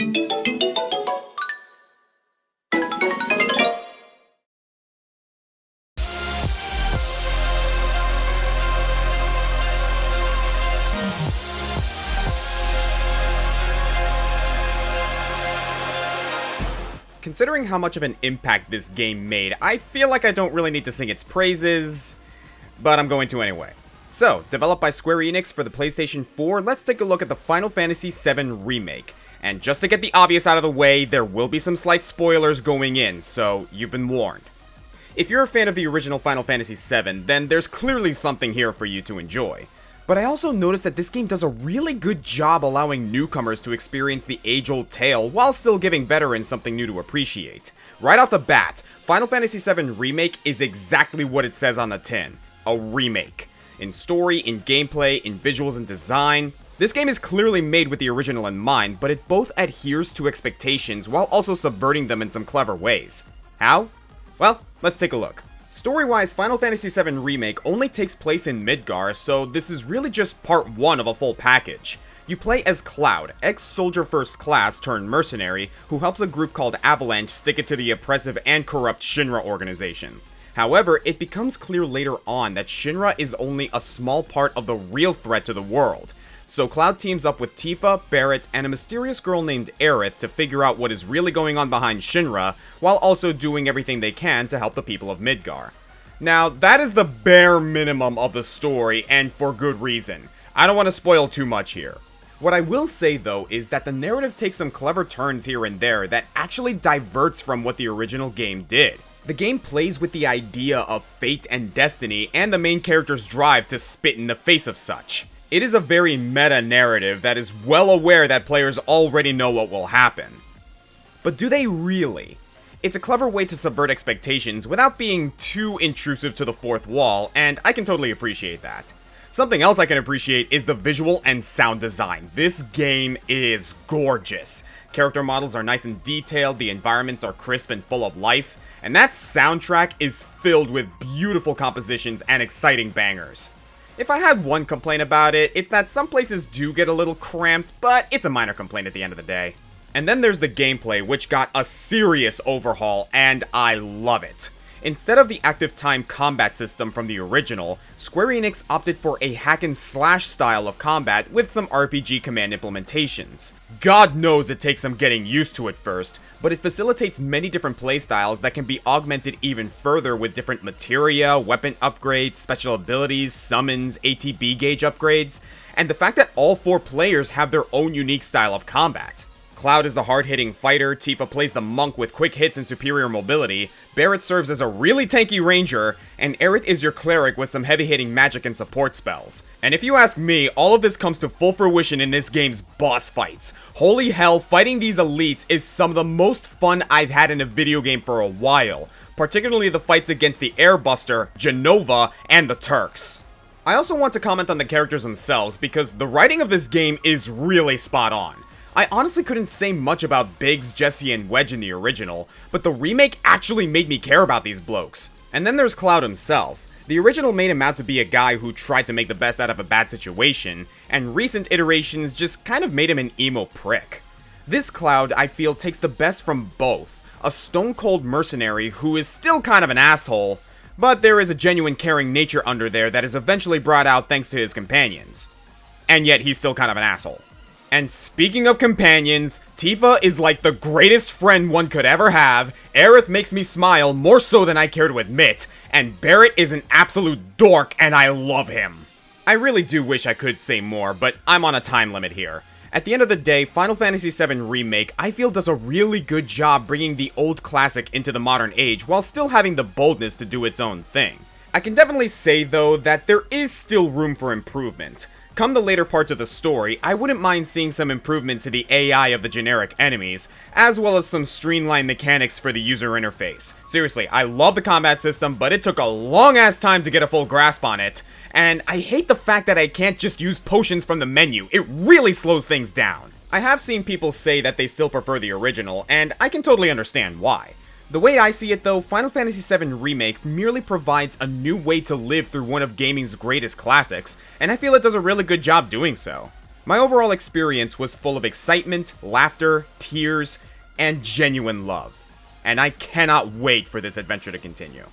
Considering how much of an impact this game made, I feel like I don't really need to sing its praises, but I'm going to anyway. So, developed by Square Enix for the PlayStation 4, let's take a look at the Final Fantasy VII Remake. And just to get the obvious out of the way, there will be some slight spoilers going in, so you've been warned. If you're a fan of the original Final Fantasy VII, then there's clearly something here for you to enjoy. But I also noticed that this game does a really good job allowing newcomers to experience the age-old tale while still giving veterans something new to appreciate. Right off the bat, Final Fantasy VII Remake is exactly what it says on the tin. A remake. In story, in gameplay, in visuals and design. This game is clearly made with the original in mind, but it both adheres to expectations while also subverting them in some clever ways. How? Well, let's take a look. Story-wise, Final Fantasy VII Remake only takes place in Midgar, so this is really just part 1 of a full package. You play as Cloud, ex-Soldier First Class turned mercenary, who helps a group called Avalanche stick it to the oppressive and corrupt Shinra organization. However, it becomes clear later on that Shinra is only a small part of the real threat to the world. So Cloud teams up with Tifa, Barret, and a mysterious girl named Aerith to figure out what is really going on behind Shinra, while also doing everything they can to help the people of Midgar. Now, that is the bare minimum of the story, and for good reason. I don't want to spoil too much here. What I will say though is that the narrative takes some clever turns here and there that actually diverts from what the original game did. The game plays with the idea of fate and destiny, and the main character's drive to spit in the face of such. It is a very meta narrative that is well aware that players already know what will happen. But do they really? It's a clever way to subvert expectations without being too intrusive to the fourth wall, and I can totally appreciate that. Something else I can appreciate is the visual and sound design. This game is gorgeous. Character models are nice and detailed, the environments are crisp and full of life, and that soundtrack is filled with beautiful compositions and exciting bangers. If I had one complaint about it, it's that some places do get a little cramped, but it's a minor complaint at the end of the day. And then there's the gameplay, which got a serious overhaul, and I love it. Instead of the active time combat system from the original, Square Enix opted for a hack and slash style of combat with some RPG command implementations. God knows it takes some getting used to at first, but it facilitates many different playstyles that can be augmented even further with different materia, weapon upgrades, special abilities, summons, ATB gauge upgrades, and the fact that all 4 players have their own unique style of combat. Cloud is the hard-hitting fighter, Tifa plays the monk with quick hits and superior mobility, Barret serves as a really tanky ranger, and Aerith is your cleric with some heavy-hitting magic and support spells. And if you ask me, all of this comes to full fruition in this game's boss fights. Holy hell, fighting these elites is some of the most fun I've had in a video game for a while, particularly the fights against the Airbuster, Genova, and the Turks. I also want to comment on the characters themselves, because the writing of this game is really spot on. I honestly couldn't say much about Biggs, Jesse, and Wedge in the original, but the remake actually made me care about these blokes. And then there's Cloud himself. The original made him out to be a guy who tried to make the best out of a bad situation, and recent iterations just kind of made him an emo prick. This Cloud, I feel, takes the best from both. A stone-cold mercenary who is still kind of an asshole, but there is a genuine caring nature under there that is eventually brought out thanks to his companions. And yet he's still kind of an asshole. And speaking of companions, Tifa is like the greatest friend one could ever have, Aerith makes me smile more so than I care to admit, and Barret is an absolute dork and I love him. I really do wish I could say more, but I'm on a time limit here. At the end of the day, Final Fantasy VII Remake, I feel, does a really good job bringing the old classic into the modern age while still having the boldness to do its own thing. I can definitely say, though, that there is still room for improvement. Come the later parts of the story, I wouldn't mind seeing some improvements to the AI of the generic enemies, as well as some streamlined mechanics for the user interface. Seriously, I love the combat system, but it took a long-ass time to get a full grasp on it, and I hate the fact that I can't just use potions from the menu. It really slows things down. I have seen people say that they still prefer the original, and I can totally understand why. The way I see it though, Final Fantasy VII Remake merely provides a new way to live through one of gaming's greatest classics, and I feel it does a really good job doing so. My overall experience was full of excitement, laughter, tears, and genuine love. And I cannot wait for this adventure to continue.